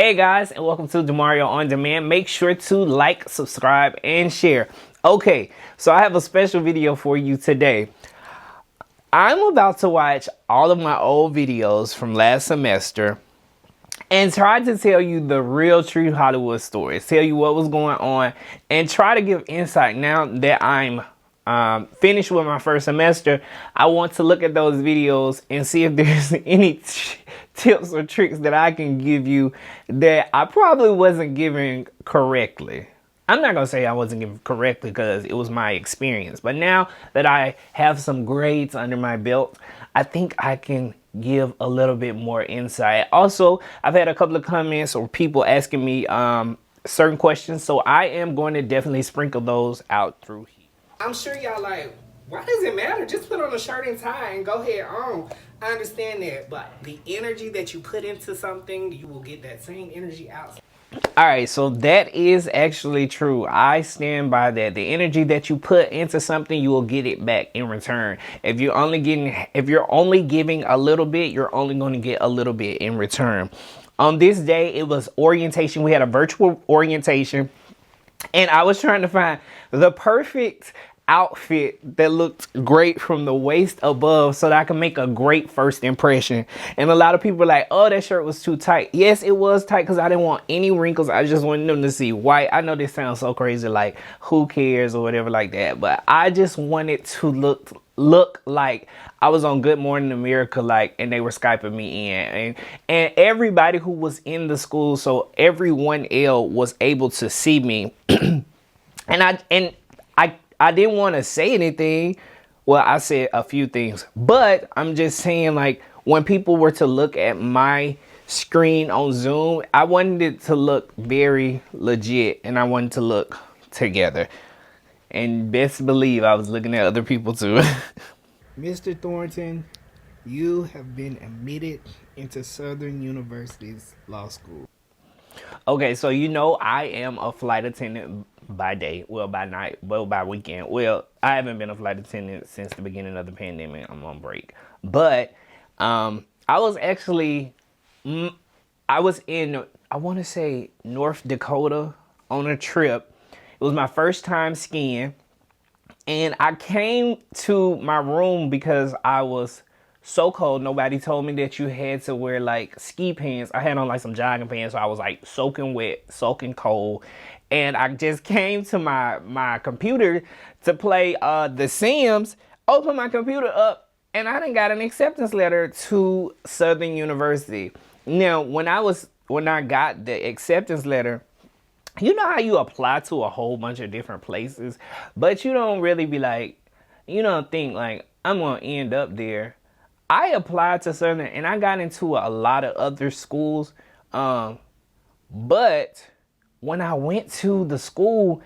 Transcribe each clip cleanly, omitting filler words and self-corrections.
Hey guys, and welcome to DeMario on Demand. Make sure to like, subscribe, and share. Okay, so I have a special video for you today. I'm about to watch all of my old videos from last semester and try to tell you the real true Hollywood stories, tell you what was going on, and try to give insight. Now that I'm finished with my first semester, I want to look at those videos and see if there's any tips or tricks that I can give you that I probably wasn't giving correctly. I'm not going to say I wasn't giving correctly because it was my experience. But now that I have some grades under my belt, I think I can give a little bit more insight. Also, I've had a couple of comments or people asking me certain questions. So I am going to definitely sprinkle those out through here. I'm sure y'all like, why does it matter? Just put on a shirt and tie and go ahead on. I understand that. But the energy that you put into something, you will get that same energy out. All right, so that is actually true. I stand by that. The energy that you put into something, you will get it back in return. If you're only giving a little bit, you're only going to get a little bit in return. On this day, it was orientation. We had a virtual orientation, and I was trying to find the perfect outfit that looked great from the waist above so that I can make a great first impression. And a lot of people were like, oh, that shirt was too tight. Yes, it was tight because I didn't want any wrinkles. I just wanted them to see white. I know this sounds so crazy, like who cares or whatever like that, but I just wanted to look like I was on Good Morning America, like, and they were Skyping me in, and everybody who was in the school, so every 1L was able to see me. I didn't want to say anything. Well, I said a few things, but I'm just saying, like, when people were to look at my screen on Zoom, I wanted it to look very legit and I wanted to look together. And best believe I was looking at other people too. Mr. Thornton, you have been admitted into Southern University's law school. Okay, so you know I am a flight attendant by day, well by night, well by weekend. Well, I haven't been a flight attendant since the beginning of the pandemic. I'm on break. But I was in, I want to say North Dakota on a trip. It was my first time skiing. And I came to my room because I was so cold. Nobody told me that you had to wear like ski pants. I had on like some jogging pants, so I was like soaking wet, soaking cold. And I just came to my computer to play The Sims, opened my computer up, and I done got an acceptance letter to Southern University. Now, when I got the acceptance letter, you know how you apply to a whole bunch of different places, but you don't really be like, you don't think like, I'm going to end up there. I applied to Southern and I got into a lot of other schools. But when I went to the school,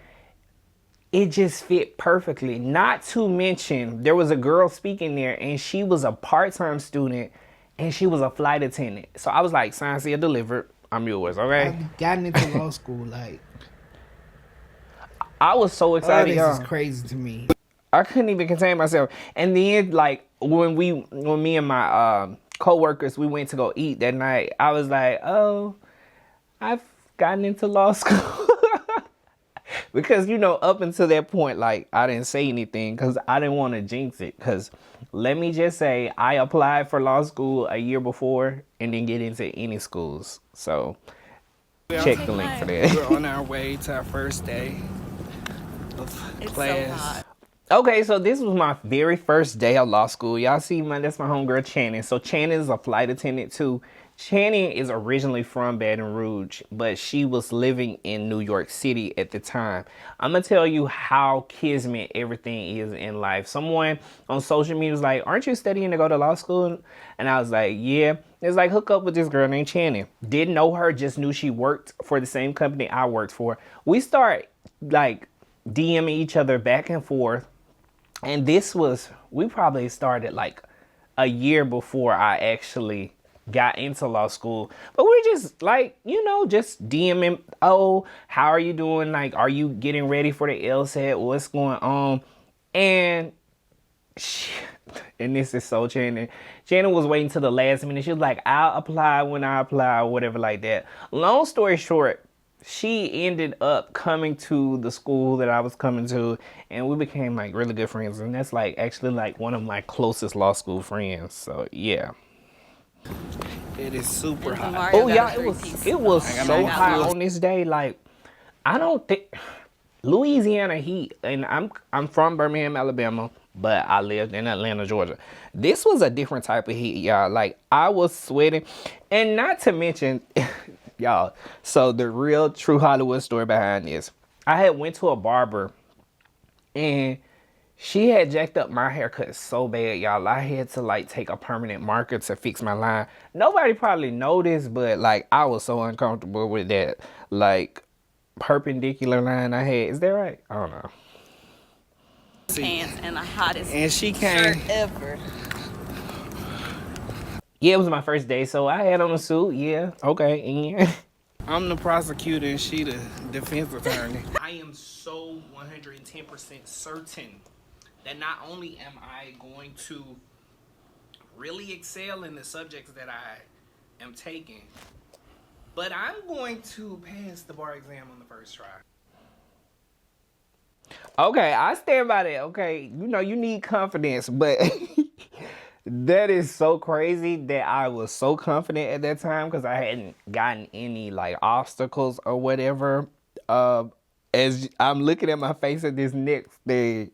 it just fit perfectly. Not to mention, there was a girl speaking there and she was a part-time student and she was a flight attendant. So I was like, sign, seal, delivered. I'm yours, okay? I've gotten into law school, like, I was so excited. This is crazy to me. I couldn't even contain myself. And then, like, when me and my co-workers, we went to go eat that night, I was like, oh, I've gotten into law school. Because, you know, up until that point, like, I didn't say anything because I didn't want to jinx it. Because let me just say, I applied for law school a year before and didn't get into any schools. So check the link for that. We're on our way to our first day of class. So hot. Okay, so this was my very first day of law school. Y'all see, that's my homegirl Channing. So Channing is a flight attendant too. Channing is originally from Baton Rouge, but she was living in New York City at the time. I'm going to tell you how kismet everything is in life. Someone on social media was like, aren't you studying to go to law school? And I was like, yeah. It's like, hook up with this girl named Channing. Didn't know her, just knew she worked for the same company I worked for. We start like DMing each other back and forth. And we probably started like a year before I actually got into law school, but we're just like, you know, just DMing, oh, how are you doing? Like, are you getting ready for the LSAT? What's going on? And And this is so Shannon. Shannon was waiting till the last minute. She was like, I'll apply when I apply or whatever like that. Long story short, she ended up coming to the school that I was coming to, and we became like really good friends. And that's like actually like one of my closest law school friends. So yeah. It is super hot. Oh yeah, it was so hot on this day. Like, I don't think Louisiana heat, and I'm from Birmingham, Alabama, but I lived in Atlanta, Georgia. This was a different type of heat, y'all. Like, I was sweating, and not to mention, y'all. So the real true Hollywood story behind this, I had went to a barber, and she had jacked up my haircut so bad, y'all. I had to like take a permanent marker to fix my line. Nobody probably noticed, but like I was so uncomfortable with that like perpendicular line I had. Is that right? I don't know. Pants and the hottest and she came shirt ever. Yeah, it was my first day, so I had on a suit. Yeah, okay. And I'm the prosecutor and she the defense attorney. I am so 110% certain that not only am I going to really excel in the subjects that I am taking, but I'm going to pass the bar exam on the first try. okay, I stand by that. Okay, you know you need confidence, but that is so crazy that I was so confident at that time because I hadn't gotten any like obstacles or whatever. As I'm looking at my face at this next thing,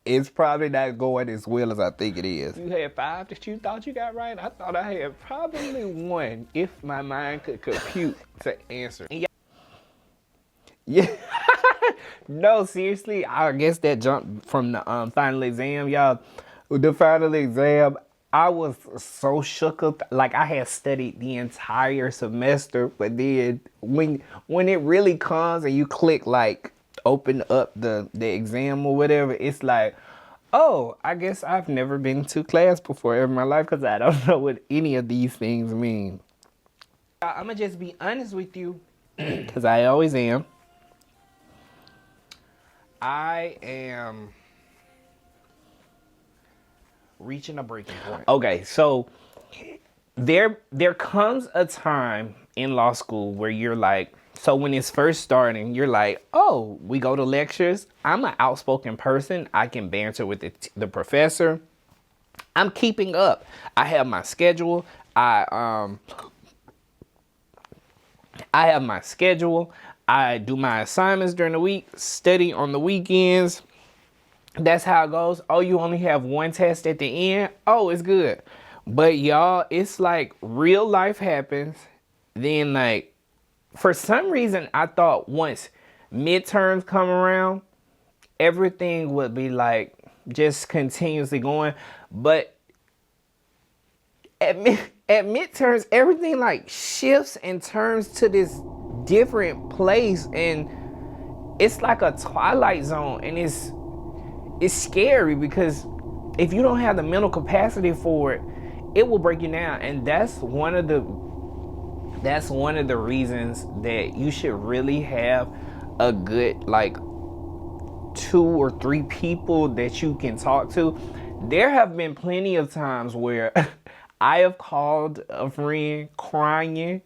it's probably not going as well as I think it is. You had 5 that you thought you got right. I thought I had probably 1 if my mind could compute to answer. Yeah. No, seriously, I guess that jump from the final exam, y'all. The final exam, I was so shook up. Like I had studied the entire semester, but then when it really comes and you click like open up the exam or whatever, it's like, oh, I guess I've never been to class before in my life because I don't know what any of these things mean. I'm gonna just be honest with you, because I always am. I am reaching a breaking point. Okay, so there comes a time in law school where you're like, so when it's first starting, you're like, oh, we go to lectures. I'm an outspoken person. I can banter with the professor. I'm keeping up. I have my schedule. I have my schedule. I do my assignments during the week, study on the weekends. That's how it goes. Oh, you only have 1 test at the end? Oh, it's good. But y'all, it's like real life happens. Then like, for some reason, I thought once midterms come around, everything would be like just continuously going. But at midterms, everything like shifts and turns to this different place, and it's like a twilight zone, and it's scary because if you don't have the mental capacity for it, it will break you down. And that's one of the reasons that you should really have a good like 2 or 3 people that you can talk to. There have been plenty of times where I have called a friend crying.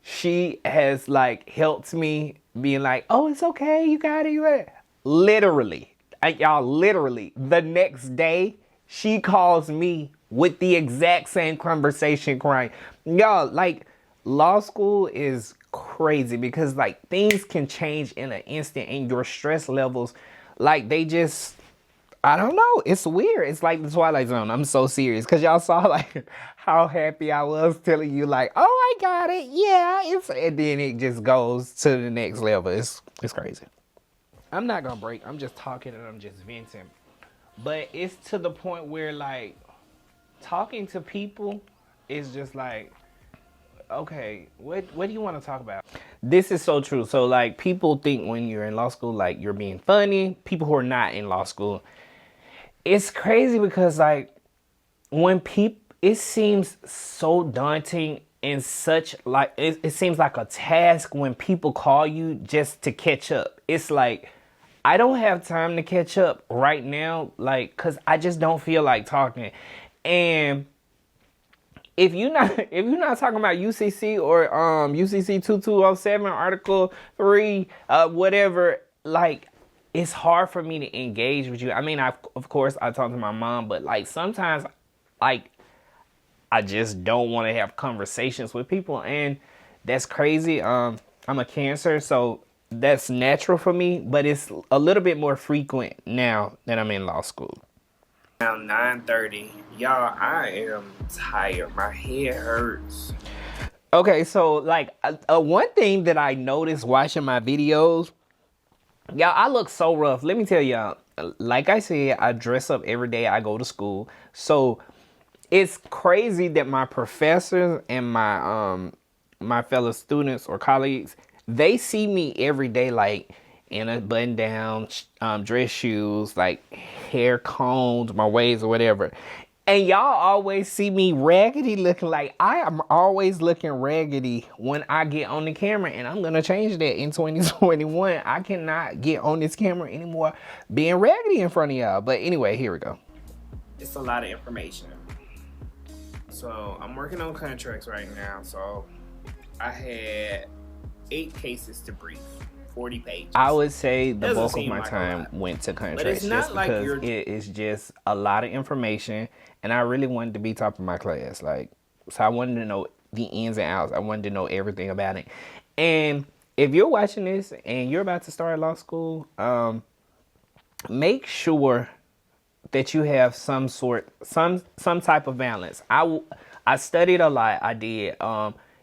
She has like helped me being like, oh, it's okay, you got it, you got it. Literally, literally the next day she calls me with the exact same conversation crying. Y'all, like law school is crazy because like things can change in an instant and your stress levels, like they just, I don't know. It's weird. It's like the Twilight Zone. I'm so serious because y'all saw like how happy I was telling you like, oh, I got it. Yeah. And then it just goes to the next level. It's crazy. I'm not going to break. I'm just talking and I'm just venting. But it's to the point where like talking to people is just like, okay, what do you want to talk about? This is so true. So like people think when you're in law school, like you're being funny. People who are not in law school, it's crazy because like when people, it seems so daunting and such like, it seems like a task when people call you just to catch up. It's like, I don't have time to catch up right now, like, cause I just don't feel like talking. And if you're not talking about UCC or UCC 2207 Article 3, whatever, like, it's hard for me to engage with you. I mean, of course I talk to my mom, but like sometimes, like, I just don't want to have conversations with people, and that's crazy. I'm a Cancer, so that's natural for me, but it's a little bit more frequent now that I'm in law school. Now 9:30, y'all. I am tired. My head hurts. Okay, so like one thing that I noticed watching my videos, y'all, I look so rough. Let me tell y'all. Like I said, I dress up every day I go to school, so it's crazy that my professors and my fellow students or colleagues, they see me every day like in a button down, dress shoes, like hair combed, my waves or whatever. And y'all always see me raggedy looking. Like, I am always looking raggedy when I get on the camera, and I'm gonna change that in 2021. I cannot get on this camera anymore being raggedy in front of y'all. But anyway, here we go. It's a lot of information. So I'm working on contracts right now. So I had 8 cases to brief, 40 pages. I would say the bulk of my like time went to contracts, but it's not just like because it is just a lot of information, and I really wanted to be top of my class. Like, so I wanted to know the ins and outs. I wanted to know everything about it. And if you're watching this and you're about to start law school, make sure that you have some type of balance. I studied a lot. I did.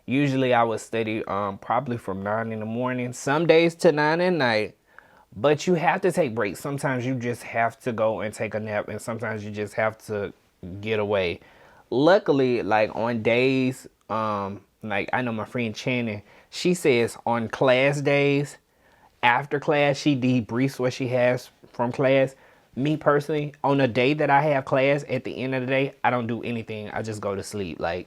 Usually I would study probably from 9 in the morning, some days to 9 at night. But you have to take breaks. Sometimes you just have to go and take a nap, and sometimes you just have to get away. Luckily, like on days, like I know my friend Channing, she says on class days, after class, she debriefs what she has from class. Me personally, on a day that I have class, at the end of the day, I don't do anything. I just go to sleep. Like,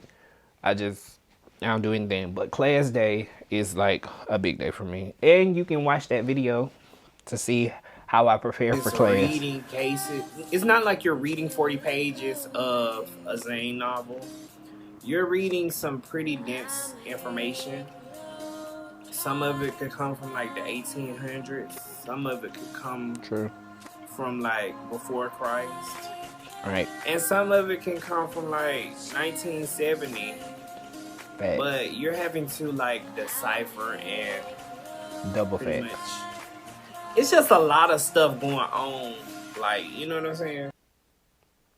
I don't do anything. But class day is like a big day for me. And you can watch that video to see how I prepare for class. Reading cases. It's not like you're reading 40 pages of a Zane novel. You're reading some pretty dense information. Some of it could come from like the 1800s. Some of it could come from like before Christ. Right. And some of it can come from like 1970. Facts. But you're having to like decipher and double facts. It's just a lot of stuff going on. Like, you know what I'm saying?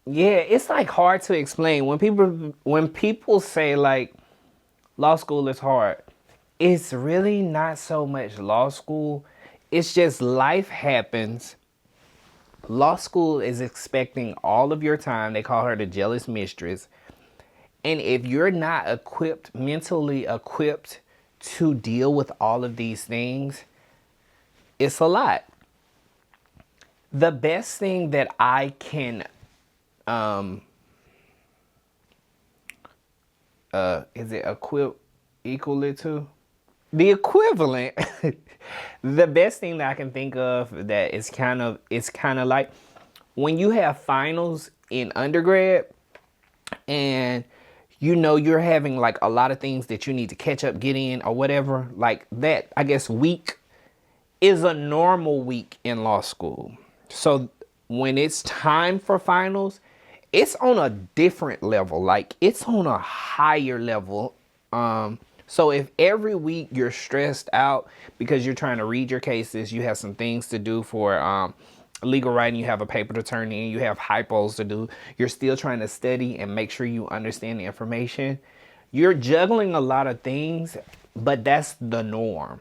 Yeah, it's like hard to explain. When people say like law school is hard, it's really not so much law school. It's just life happens. Law school is expecting all of your time. They call her the jealous mistress. And if you're not mentally equipped to deal with all of these things, it's a lot. The best thing that I can, is it equal it to? The equivalent. The best thing that I can think of that is kind of like when you have finals in undergrad and you know you're having like a lot of things that you need to catch up, get in, or whatever. Like that, I guess, week is a normal week in law school. So when it's time for finals, it's on a different level. Like, it's on a higher level. So if every week you're stressed out because you're trying to read your cases, you have some things to do for legal writing, you have a paper to turn in, you have hypos to do, you're still trying to study and make sure you understand the information. You're juggling a lot of things, but that's the norm.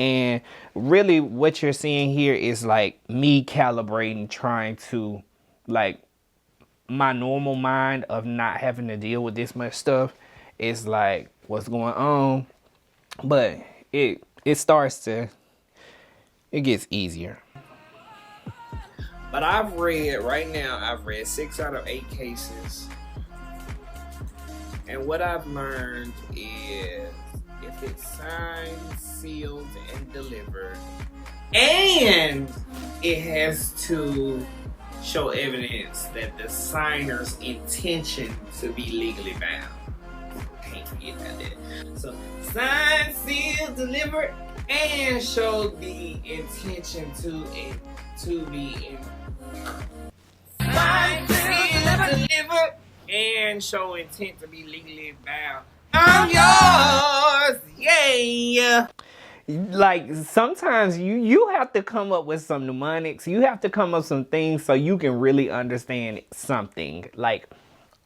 And really what you're seeing here is like me calibrating, trying to, like, my normal mind of not having to deal with this much stuff is like what's going on, but it gets easier. But I've read 6 out of 8 cases, and what I've learned is if it's signed, sealed, and delivered, And it has to show evidence that the signer's intention to be legally bound. Can't forget that. So sign, seal, deliver, and show the intention to be sign, seal, deliver, and show intent to be legally bound. I'm yours, yeah. Like sometimes you have to come up with some mnemonics. You have to come up with some things so you can really understand something. Like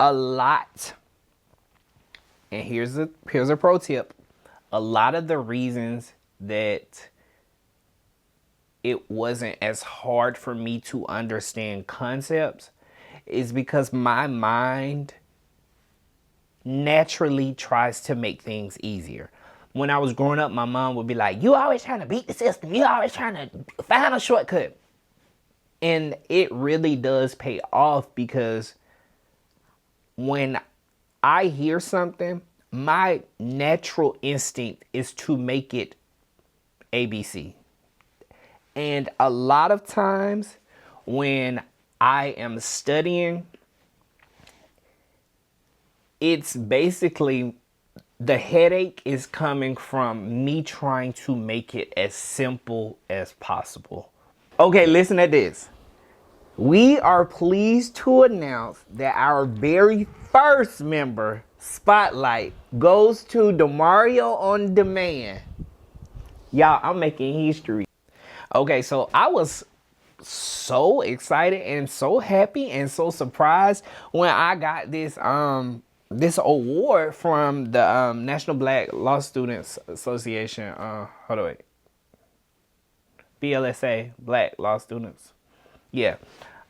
a lot. And here's a pro tip. A lot of the reasons that it wasn't as hard for me to understand concepts is because my mind naturally tries to make things easier. When I was growing up, my mom would be like, you always trying to beat the system. You always trying to find a shortcut. And it really does pay off because when I hear something, my natural instinct is to make it ABC. And a lot of times when I am studying, it's basically the headache is coming from me trying to make it as simple as possible. Okay, listen to this. We are pleased to announce that our very first member spotlight goes to DeMario on Demand. Y'all, I'm making history. Okay, so I was so excited and so happy and so surprised when I got this this award from the National Black Law Students Association. Hold on, wait. BLSA, Black Law Students. Yeah,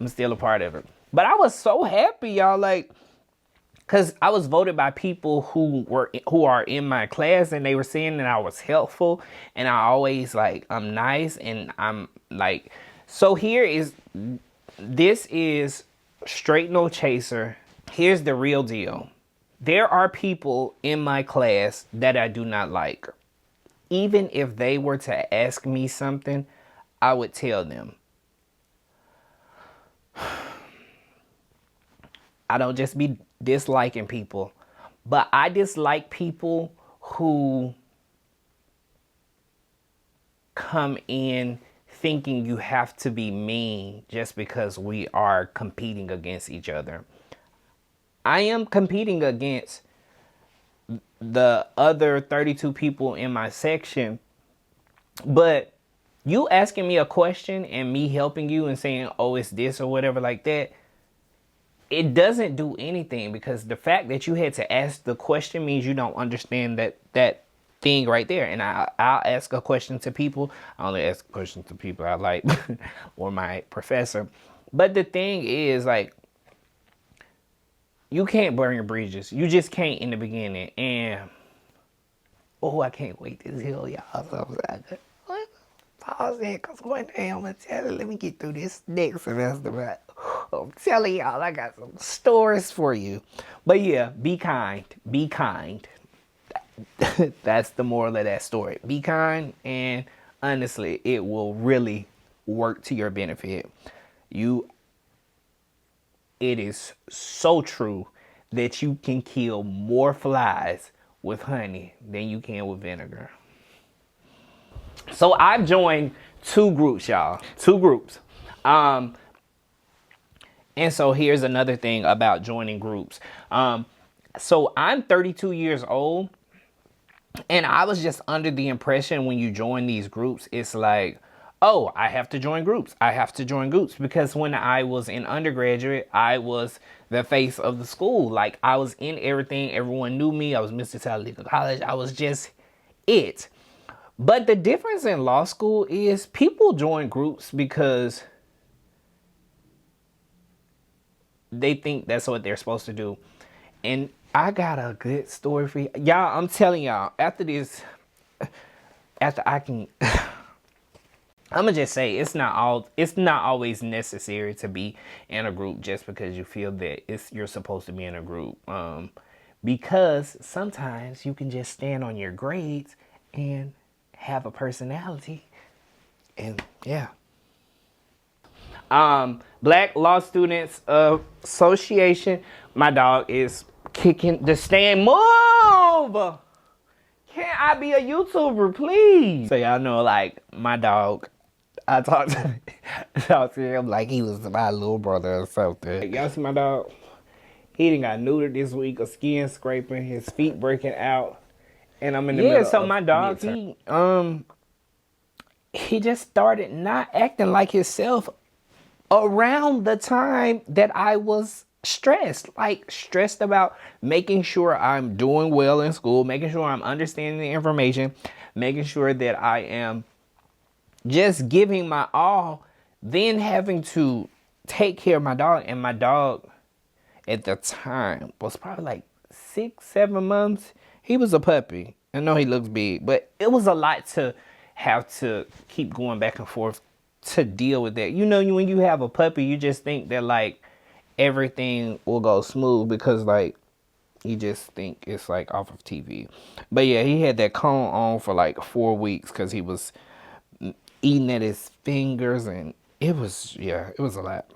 I'm still a part of it. But I was so happy, y'all, like, cause I was voted by people who are in my class, and they were saying that I was helpful, and I always I'm nice, and I'm like, so this is straight no chaser. Here's the real deal. There are people in my class that I do not like. Even if they were to ask me something, I would tell them. I don't just be disliking people, but I dislike people who come in thinking you have to be mean just because we are competing against each other. I am competing against the other 32 people in my section, but you asking me a question and me helping you and saying, oh, it's this or whatever like that, it doesn't do anything, because the fact that you had to ask the question means you don't understand that thing right there. And I'll ask a question to people. I only ask questions to people I like or my professor. But the thing is, like, you can't burn your bridges. You just can't in the beginning. And oh, I can't wait to tell y'all something. Pause it, because one day I'm going to tell you, let me get through this next semester. But I'm telling y'all, I got some stories for you. But yeah, be kind. Be kind. That's the moral of that story. Be kind, and honestly, it will really work to your benefit. It is so true that you can kill more flies with honey than you can with vinegar. So I've joined 2 groups, y'all. 2 groups. And so here's another thing about joining groups. So I'm 32 years old, and I was just under the impression when you join these groups, it's like, oh, I have to join groups. I have to join groups. Because when I was in undergraduate, I was the face of the school. Like, I was in everything. Everyone knew me. I was Mr. Talladega College. I was just it. But the difference in law school is people join groups because they think that's what they're supposed to do. And I got a good story for y'all. I'm telling y'all, after I can, I'm gonna just say it's not always necessary to be in a group just because you feel that you're supposed to be in a group. Because sometimes you can just stand on your grades and have a personality And yeah. Black Law Students Association. My dog is kicking the stand. Move! Can I be a YouTuber, please? So y'all know, like, my dog, I talked to him like he was my little brother or something. Like, y'all see my dog? He done got neutered this week, a skin scraping, his feet breaking out, and I'm in the middle of so my dog, he just started not acting like himself around the time that I was stressed about making sure I'm doing well in school, making sure I'm understanding the information, making sure that I am just giving my all, then having to take care of my dog. And my dog at the time was probably like 6-7 months. He was a puppy. I know he looks big, but it was a lot to have to keep going back and forth to deal with that. You know, when you have a puppy, you just think that like everything will go smooth because like you just think it's like off of TV. But yeah, he had that cone on for like 4 weeks because he was eating at his fingers, and it was a lot.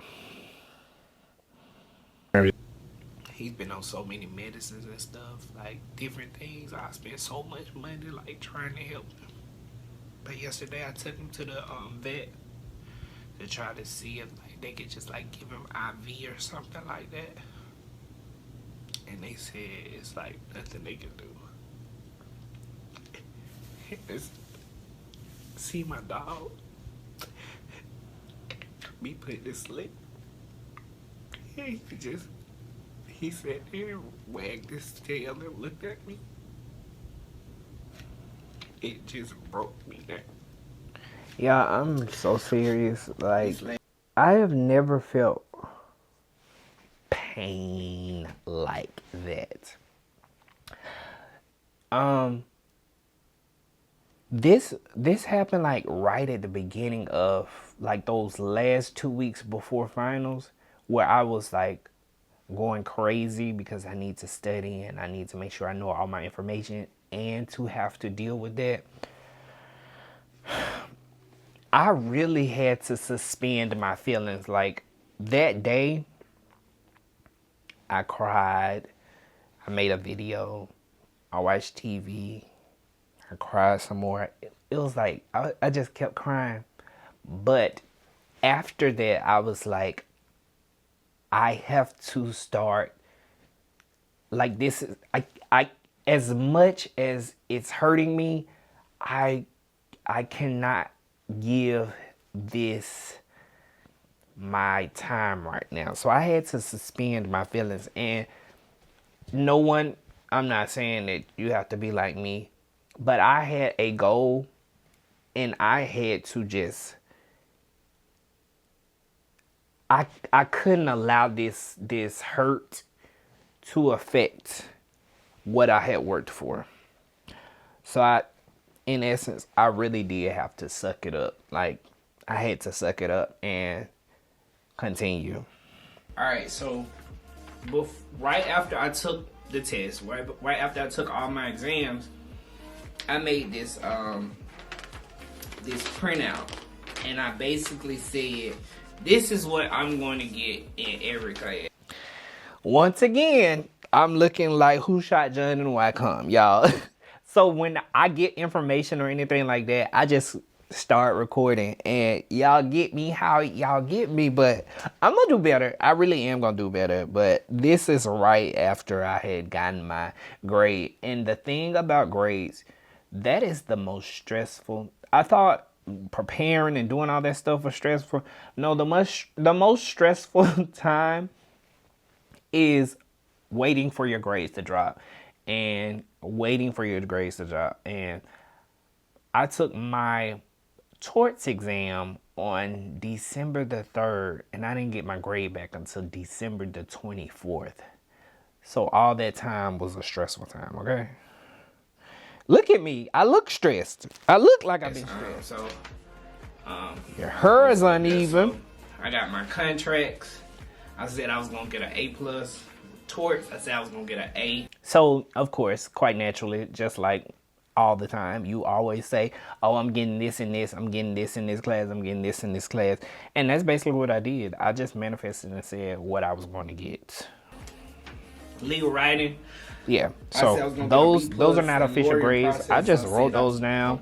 He's been on so many medicines and stuff, like different things. I spent so much money like trying to help him. But yesterday I took him to the vet to try to see if like they could just like give him IV or something like that. And they said it's like nothing they can do. See my dog. Me put this slip. He sat there and wagged his tail and looked at me. It just broke me down. Yeah, I'm so serious. Like, I have never felt pain like that. This happened like right at the beginning of like those last 2 weeks before finals, where I was like going crazy because I need to study and I need to make sure I know all my information, and to have to deal with that. I really had to suspend my feelings. Like that day, I cried. I made a video. I watched TV. I cried some more. It was like, I just kept crying. But after that, I was like, I have to start, like this is, I as much as it's hurting me, I cannot give this my time right now. So I had to suspend my feelings. And no one, I'm not saying that you have to be like me, but I had a goal and I had to just, I couldn't allow this hurt to affect what I had worked for. So in essence, I really did have to suck it up. Like, I had to suck it up and continue. All right, so right after I took the test, right after I took all my exams, I made this printout, and I basically said, this is what I'm going to get in every class. Once again, I'm looking like Who Shot John and Why Come, y'all. So when I get information or anything like that, I just start recording, and y'all get me how y'all get me, but I'm gonna do better. I really am gonna do better. But this is right after I had gotten my grade. And the thing about grades, that is the most stressful. I thought preparing and doing all that stuff was stressful. No, the most stressful time is waiting for your grades to drop. And I took my torts exam on December the 3rd, and I didn't get my grade back until December the 24th. So all that time was a stressful time, okay? Look at me. I look stressed. I look like I've been stressed. Your hair is uneven. So I got my contracts. I said I was going to get an A+. Torts, I said I was going to get an A. So, of course, quite naturally, just like all the time. You always say, oh, I'm getting this and this, I'm getting this in this class, I'm getting this in this class. And that's basically what I did. I just manifested and said what I was going to get. Legal writing. Yeah, so those are not official grades. I just wrote those down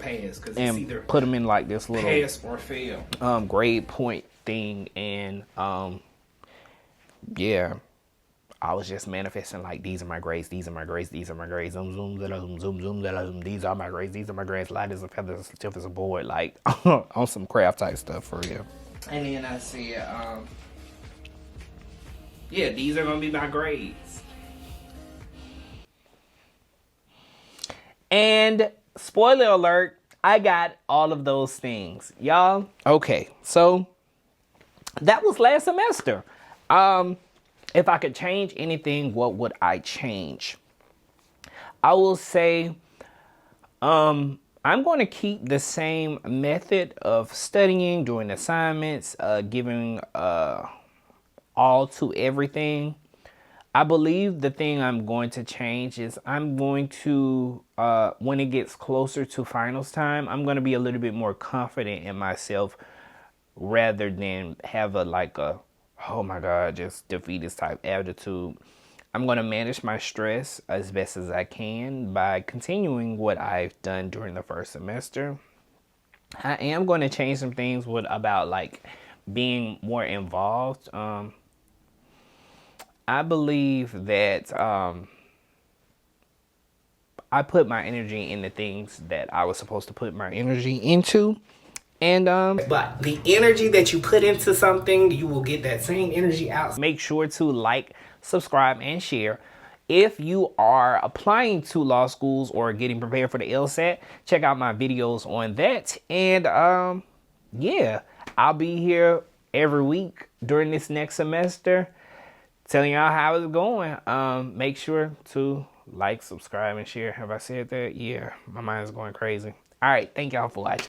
and put them in like this little pass or fail grade point thing. And yeah, I was just manifesting like, these are my grades, these are my grades, these are my grades, zoom, zoom, zoom, zoom, zoom, zoom, these are my grades, these are my grades, light as a feather, stiff as a board, like on some craft type stuff for real. And then I said, yeah, these are gonna be my grades. And spoiler alert, I got all of those things, y'all. Okay, so that was last semester. If I could change anything, what would I change? I will say, I'm going to keep the same method of studying, doing assignments, giving all to everything. I believe the thing I'm going to change is I'm going to, when it gets closer to finals time, I'm going to be a little bit more confident in myself rather than have a oh my God, just defeatist type attitude. I'm going to manage my stress as best as I can by continuing what I've done during the first semester. I am going to change some things about like being more involved. I believe that I put my energy in the things that I was supposed to put my energy into. And but the energy that you put into something, you will get that same energy out. Make sure to like, subscribe, and share. If you are applying to law schools or getting prepared for the LSAT, check out my videos on that. And yeah, I'll be here every week during this next semester telling y'all how it's going. Make sure to like, subscribe, and share. Have I said that? Yeah, my mind is going crazy. All right, thank y'all for watching.